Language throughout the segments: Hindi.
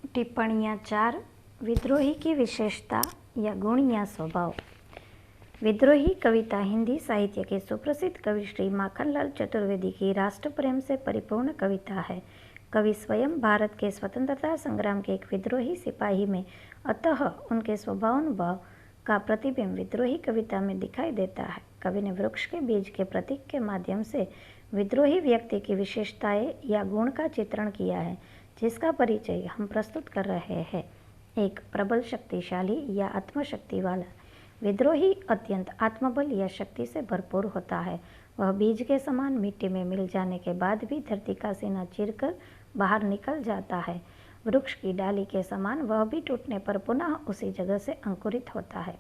टिप्पणियाँ 4 विद्रोही की विशेषता या गुण या स्वभाव। विद्रोही कविता हिंदी साहित्य के सुप्रसिद्ध कवि श्री माखनलाल चतुर्वेदी की राष्ट्र प्रेम से परिपूर्ण कविता है। कवि स्वयं भारत के स्वतंत्रता संग्राम के एक विद्रोही सिपाही में, अतः उनके स्वभाव का प्रतिबिंब विद्रोही कविता में दिखाई देता है। कवि ने वृक्ष के बीज के प्रतीक के माध्यम से विद्रोही व्यक्ति की विशेषताएं या गुण का चित्रण किया है, जिसका परिचय हम प्रस्तुत कर रहे हैं। एक प्रबल, शक्तिशाली या आत्मशक्ति वाला विद्रोही अत्यंत आत्मबल या शक्ति से भरपूर होता है। वह बीज के समान मिट्टी में मिल जाने के बाद भी धरती का सीना चीरकर बाहर निकल जाता है। वृक्ष की डाली के समान वह भी टूटने पर पुनः उसी जगह से अंकुरित होता है।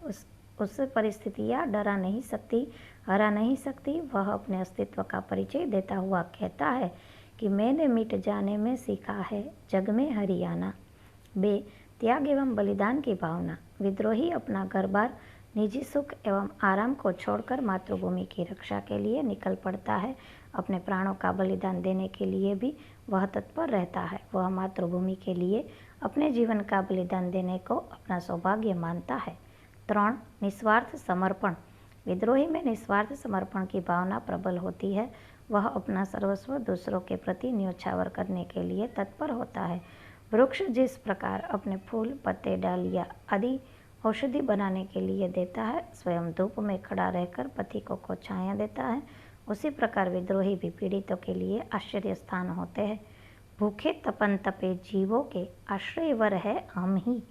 उस परिस्थितियाँ डरा नहीं सकती, हरा नहीं सकती। वह अपने अस्तित्व का परिचय देता हुआ कहता है कि मैंने मिट जाने में सीखा है जग में हरियाणा। 2. त्याग एवं बलिदान की भावना। विद्रोही अपना घर-बार, निजी सुख एवं आराम को छोड़कर मातृभूमि की रक्षा के लिए निकल पड़ता है। अपने प्राणों का बलिदान देने के लिए भी वह तत्पर रहता है। वह मातृभूमि के लिए अपने जीवन का बलिदान देने को अपना सौभाग्य मानता है। 3. निस्वार्थ समर्पण। विद्रोही में निस्वार्थ समर्पण की भावना प्रबल होती है। वह अपना सर्वस्व दूसरों के प्रति न्योछावर करने के लिए तत्पर होता है। वृक्ष जिस प्रकार अपने फूल, पत्ते, डालियाँ आदि औषधि बनाने के लिए देता है, स्वयं धूप में खड़ा रहकर पथिकों को छाया देता है, उसी प्रकार विद्रोही भी पीड़ितों के लिए आश्रय स्थान होते हैं। भूखे तपन तपे जीवों के आश्रयवर है हम ही।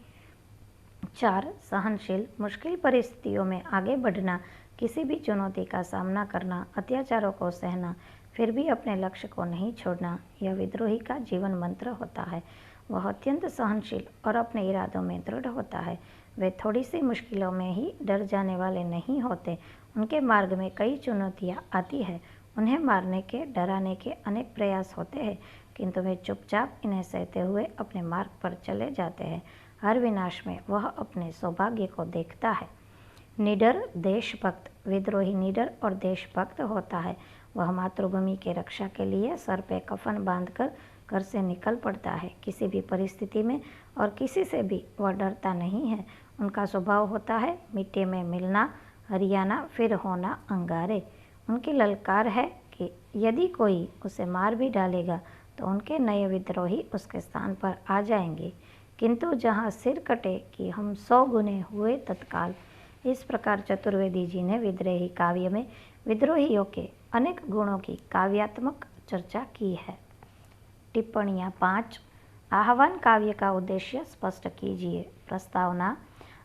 4. सहनशील। मुश्किल परिस्थितियों में आगे बढ़ना, किसी भी चुनौती का सामना करना, अत्याचारों को सहना, फिर भी अपने लक्ष्य को नहीं छोड़ना, यह विद्रोही का जीवन मंत्र होता है। वह अत्यंत सहनशील और अपने इरादों में दृढ़ होता है। वे थोड़ी सी मुश्किलों में ही डर जाने वाले नहीं होते। उनके मार्ग में कई चुनौतियाँ आती हैं, उन्हें मारने के, डराने के अनेक प्रयास होते हैं, किंतु वे चुपचाप इन्हें सहते हुए अपने मार्ग पर चले जाते हैं। हर विनाश में वह अपने सौभाग्य को देखता है। निडर, देशभक्त। विद्रोही निडर और देशभक्त होता है। वह मातृभूमि के रक्षा के लिए सर पे कफन बांधकर घर से निकल पड़ता है। किसी भी परिस्थिति में और किसी से भी वह डरता नहीं है। उनका स्वभाव होता है मिट्टी में मिलना, हरियाणा, फिर होना अंगारे। उनकी ललकार है कि यदि कोई उसे मार भी डालेगा तो उनके नए विद्रोही उसके स्थान पर आ जाएंगे, किंतु जहाँ सिर कटे कि हम 100 गुने हुए तत्काल। इस प्रकार चतुर्वेदी जी ने विद्रोही काव्य में विद्रोहियों के अनेक गुणों की काव्यात्मक चर्चा की है। टिप्पणियाँ 5. आह्वान काव्य का उद्देश्य स्पष्ट कीजिए। प्रस्तावना।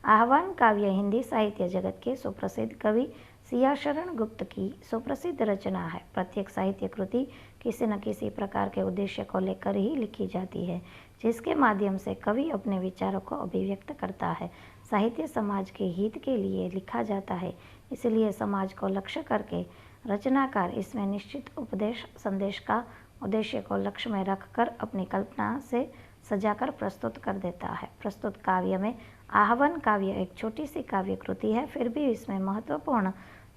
आह्वान काव्य हिंदी साहित्य जगत के सुप्रसिद्ध कवि सियाशरण गुप्त की सुप्रसिद्ध रचना है। प्रत्येक साहित्य कृति किसी न किसी प्रकार के उद्देश्य को लेकर ही लिखी जाती है, जिसके माध्यम से कवि अपने विचारों को अभिव्यक्त करता है। साहित्य समाज के हित के लिए लिखा जाता है, इसलिए समाज को लक्ष्य करके रचनाकार इसमें निश्चित उपदेश संदेश का उद्देश्य को लक्ष्य में रखकर अपनी कल्पना से सजाकर प्रस्तुत कर देता है। प्रस्तुत काव्य में आह्वान काव्य एक छोटी सी काव्य कृति है, फिर भी इसमें महत्वपूर्ण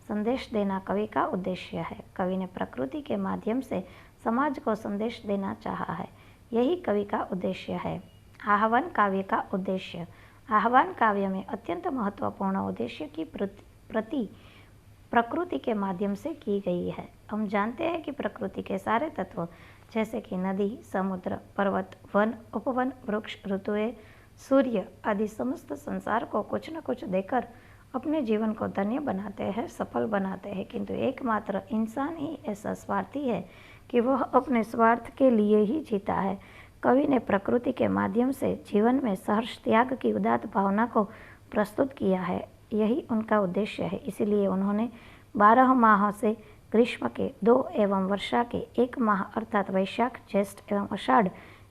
संदेश देना कवि का उद्देश्य है। कवि ने प्रकृति के माध्यम से समाज को संदेश देना चाहा है, यही कवि का उद्देश्य है। आह्वान काव्य का उद्देश्य। आह्वान काव्य में अत्यंत महत्वपूर्ण उद्देश्य की प्रति प्रकृति के माध्यम से की गई है। हम जानते हैं कि प्रकृति के सारे तत्व जैसे कि नदी, समुद्र, पर्वत, वन, उपवन, वृक्ष, ऋतुएं, सूर्य आदि समस्त संसार को कुछ न कुछ देकर अपने जीवन को धन्य बनाते हैं, सफल बनाते हैं, किंतु एकमात्र इंसान ही ऐसा स्वार्थी है कि वह अपने स्वार्थ के लिए ही जीता है। कवि ने प्रकृति के माध्यम से जीवन में सहर्ष त्याग की उदात्त भावना को प्रस्तुत किया है, यही उनका उद्देश्य है। इसीलिए उन्होंने 12 माह से ग्रीष्म के 2 एवं वर्षा के 1 माह अर्थात वैशाख, ज्येष्ठ एवं आषाढ़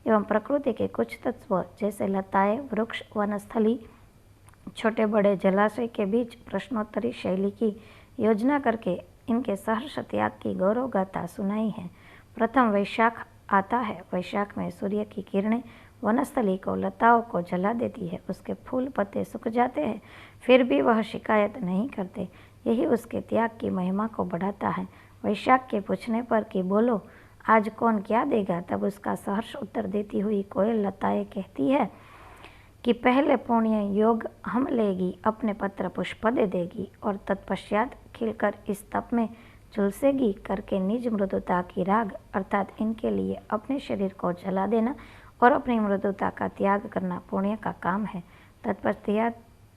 एवं प्रकृति के कुछ तत्व जैसे लताएं, वृक्ष, वनस्थली, छोटे बड़े जलाशय के बीच प्रश्नोत्तरी शैली की योजना करके इनके सहर्ष त्याग की गौरव गाथा सुनाई है। प्रथम वैशाख आता है। वैशाख में सूर्य की किरणें वनस्थली को, लताओं को जला देती है। उसके फूल पत्ते सूख जाते हैं, फिर भी वह शिकायत नहीं करते, यही उसके त्याग की महिमा को बढ़ाता है। वैशाख के पूछने पर कि बोलो आज कौन क्या देगा, तब उसका सहर्ष उत्तर देती हुई कोयल लताएं कहती है कि पहले पुण्य योग हम लेगी, अपने पत्र पुष्प दे देगी और तत्पश्चात खिलकर इस तप में झुलसेगी करके निज मृदुता की राग अर्थात इनके लिए अपने शरीर को जला देना और अपनी मृदुता का त्याग करना पुण्य का काम है।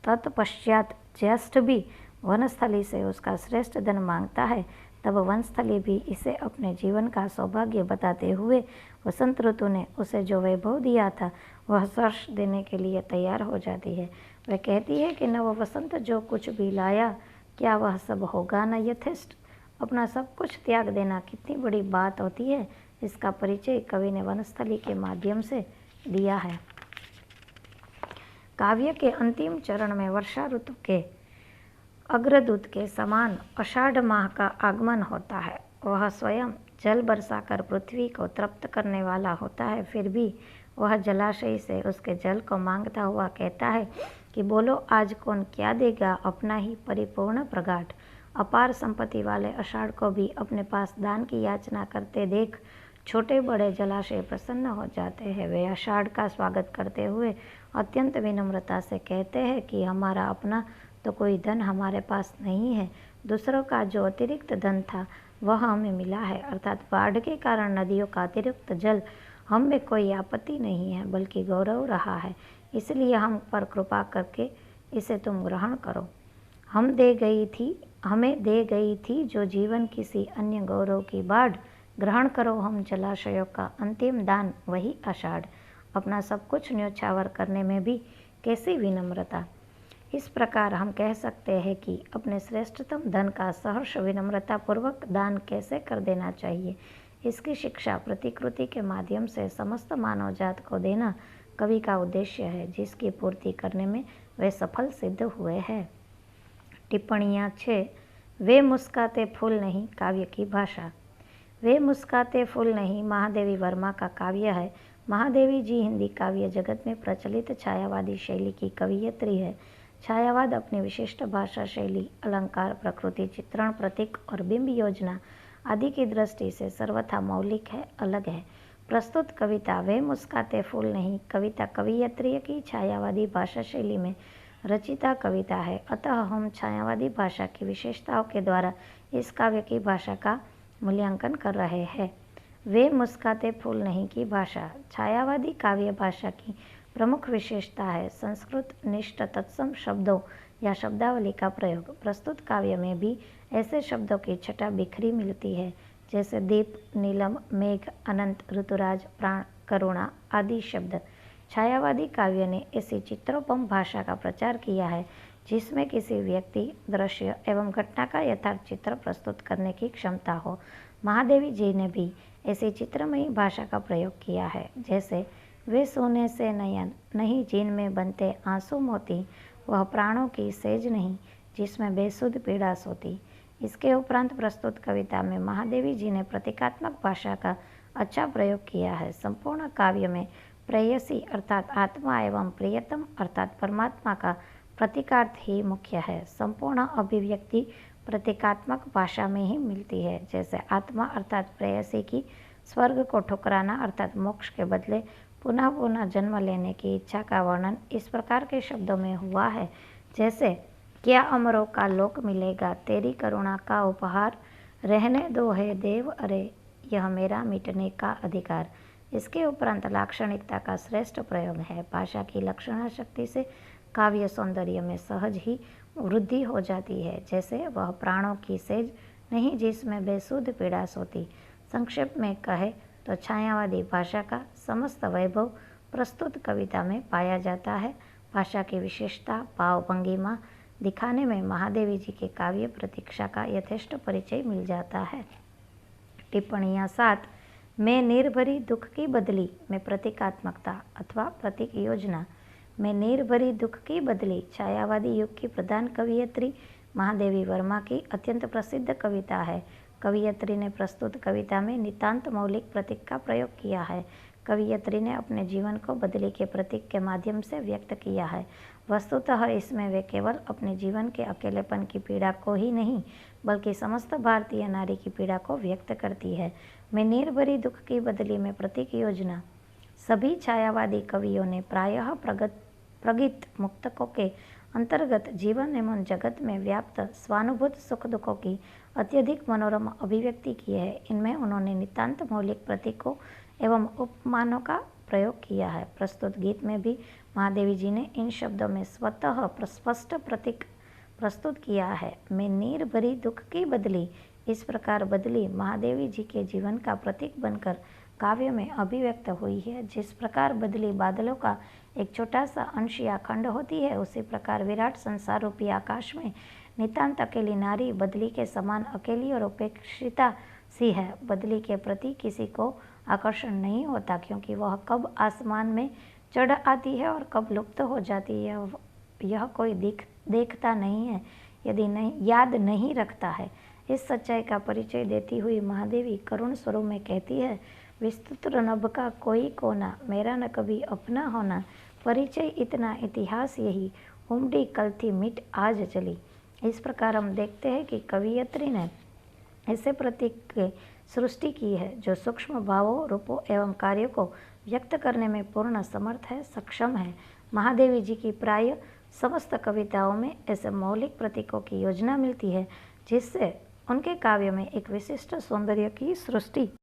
तत्पश्चात ज्येष्ठ भी वनस्थली से उसका श्रेष्ठ धन मांगता है, तब वनस्थली भी इसे अपने जीवन का सौभाग्य बताते हुए वसंत ऋतु ने उसे जो वैभव दिया था वह सर्ष देने के लिए तैयार हो जाती है। वह कहती है कि नव वसंत जो कुछ भी लाया, क्या वह सब होगा न यथेष्ट। अपना सब कुछ त्याग देना कितनी बड़ी बात होती है, इसका परिचय कवि ने वनस्थली के माध्यम से दिया है। काव्य के अंतिम चरण में वर्षा ऋतु के अग्रदूत के समान आषाढ़ माह का आगमन होता है। वह स्वयं जल बरसाकर पृथ्वी को तृप्त करने वाला होता है, फिर भी वह जलाशय से उसके जल को मांगता हुआ कहता है कि बोलो आज कौन क्या देगा, अपना ही परिपूर्ण प्रगाढ़ अपार संपत्ति वाले आषाढ़ को भी अपने पास दान की याचना करते देख छोटे बड़े जलाशय प्रसन्न हो जाते हैं। वे आषाढ़ का स्वागत करते हुए अत्यंत विनम्रता से कहते हैं कि हमारा अपना तो कोई धन हमारे पास नहीं है, दूसरों का जो अतिरिक्त धन था वह हमें मिला है, अर्थात बाढ़ के कारण नदियों का अतिरिक्त जल हम में कोई आपत्ति नहीं है बल्कि गौरव रहा है, इसलिए हम पर कृपा करके इसे तुम ग्रहण करो। हमें दे गई थी जो जीवन किसी अन्य गौरव की बाढ़, ग्रहण करो हम जलाशयों का अंतिम दान वही आषाढ़। अपना सब कुछ न्योछावर करने में भी कैसी विनम्रता। इस प्रकार हम कह सकते हैं कि अपने श्रेष्ठतम धन का सहर्ष विनम्रता पूर्वक दान कैसे कर देना चाहिए, इसकी शिक्षा प्रतिकृति के माध्यम से समस्त मानव जात को देना कवि का उद्देश्य है, जिसकी पूर्ति करने में वे सफल सिद्ध हुए हैं। टिप्पणियाँ 6। वे मुस्काते फूल नहीं काव्य की भाषा। वे मुस्काते फूल नहीं महादेवी वर्मा का काव्य है। महादेवी जी हिंदी काव्य जगत में प्रचलित छायावादी शैली की कवयित्री है। छायावाद अपनी विशिष्ट भाषा शैली, अलंकार, प्रकृति चित्रण, प्रतीक और बिंब योजना आदि की दृष्टि से सर्वथा मौलिक है, अलग है। प्रस्तुत कविता वे मुस्काते फूल नहीं कविता कवयित्री की छायावादी भाषा शैली में रचिता कविता है, अतः हम छायावादी भाषा की विशेषताओं के द्वारा इस काव्य की भाषा का मूल्यांकन कर रहे हैं। वे मुस्काते फूल नहीं की भाषा छायावादी काव्य भाषा की प्रमुख विशेषता है संस्कृत निष्ठ तत्सम शब्दों या शब्दावली का प्रयोग। प्रस्तुत काव्य में भी ऐसे शब्दों की छटा बिखरी मिलती है जैसे दीप, नीलम, मेघ, अनंत, ऋतुराज, प्राण, करुणा आदि शब्द। छायावादी काव्य ने ऐसी चित्रोपम भाषा का प्रचार किया है जिसमें किसी व्यक्ति, दृश्य एवं घटना का यथार्थ चित्र प्रस्तुत करने की क्षमता हो। महादेवी जी ने भी ऐसी चित्रमयी भाषा का प्रयोग किया है, जैसे वे सोने से नयन नहीं जिनमें बनते आंसू मोती, वह प्राणों की सेज नहीं जिसमें बेसुध पीड़ा सोती। इसके उपरांत प्रस्तुत कविता में महादेवी जी ने प्रतीकात्मक भाषा का अच्छा प्रयोग किया है। संपूर्ण काव्य में प्रेयसी अर्थात आत्मा एवं प्रियतम अर्थात परमात्मा का प्रतीकार्थ ही मुख्य है। संपूर्ण अभिव्यक्ति प्रतीकात्मक भाषा में ही मिलती है, जैसे आत्मा अर्थात प्रेयसी की स्वर्ग को ठुकराना अर्थात मोक्ष के बदले पुनः पुनः जन्म लेने की इच्छा का वर्णन इस प्रकार के शब्दों में हुआ है, जैसे क्या अमरों का लोक मिलेगा, तेरी करुणा का उपहार, रहने दो है देव, अरे यह मेरा मिटने का अधिकार। इसके उपरांत लाक्षणिकता का श्रेष्ठ प्रयोग है। भाषा की लक्षणा शक्ति से काव्य सौंदर्य में सहज ही वृद्धि हो जाती है, जैसे वह प्राणों की सेज नहीं जिसमें बेसुध पीड़ा सोती। संक्षेप में कहे तो छायावादी भाषा का समस्त वैभव प्रस्तुत कविता में पाया जाता है। भाषा की विशेषता, भाव भंगिमा दिखाने में महादेवी जी के काव्य प्रतीक्षा का यथेष्ट परिचय मिल जाता है। टिप्पणियाँ 7। मैं निर्भरी दुख की बदली में प्रतीकात्मकता अथवा प्रतीक योजना। मैं निर्भरी दुख की बदली छायावादी युग की प्रधान कवयित्री महादेवी वर्मा की अत्यंत प्रसिद्ध कविता है। कवयित्री ने प्रस्तुत कविता में नितांत मौलिक प्रतीक का प्रयोग किया है। कवियत्री ने अपने जीवन को बदली के प्रतीक के माध्यम से व्यक्त किया है। वस्तुतः इसमें वे केवल अपने जीवन के अकेलेपन की पीड़ा को ही नहीं बल्कि समस्त भारतीय नारी की पीड़ा को व्यक्त करती है। मैं निर्भरी दुख की बदली में प्रतीक योजना। सभी छायावादी कवियों ने प्रायः प्रगीत मुक्तकों के अंतर्गत जीवन एवं जगत में व्याप्त स्वानुभूत सुख दुखों की अत्यधिक मनोरम अभिव्यक्ति की है। इनमें उन्होंने नितांत मौलिक प्रतीकों एवं उपमानों का प्रयोग किया है। प्रस्तुत गीत में भी महादेवी जी ने इन शब्दों में स्वतः स्पष्ट प्रतीक प्रस्तुत किया है। मैं नीर भरी दुख की बदली इस प्रकार बदली महादेवी जी के जीवन का प्रतीक बनकर काव्य में अभिव्यक्त हुई है। जिस प्रकार बदली बादलों का एक छोटा सा अंश या खंड होती है, उसी प्रकार विराट संसार रूपी आकाश में नितांत अकेली नारी बदली के समान अकेली और उपेक्षिता सी है। बदली के प्रति किसी को आकर्षण नहीं होता, क्योंकि वह कब आसमान में चढ़ आती है और कब लुप्त हो जाती है यह कोई देखता नहीं है, यदि नहीं याद नहीं रखता है। इस सच्चाई का परिचय देती हुई महादेवी करुण स्वरों में कहती है, विस्तृत नभ का कोई कोना, मेरा न कभी अपना होना, परिचय इतना इतिहास यही, उमड़ी कल थी मिट आज चली। इस प्रकार हम देखते हैं कि कवियत्री ने ऐसे प्रतीक की सृष्टि की है जो सूक्ष्म भावों, रूपों एवं कार्यों को व्यक्त करने में पूर्ण समर्थ है, सक्षम है। महादेवी जी की प्राय समस्त कविताओं में ऐसे मौलिक प्रतीकों की योजना मिलती है, जिससे उनके काव्य में एक विशिष्ट सौंदर्य की सृष्टि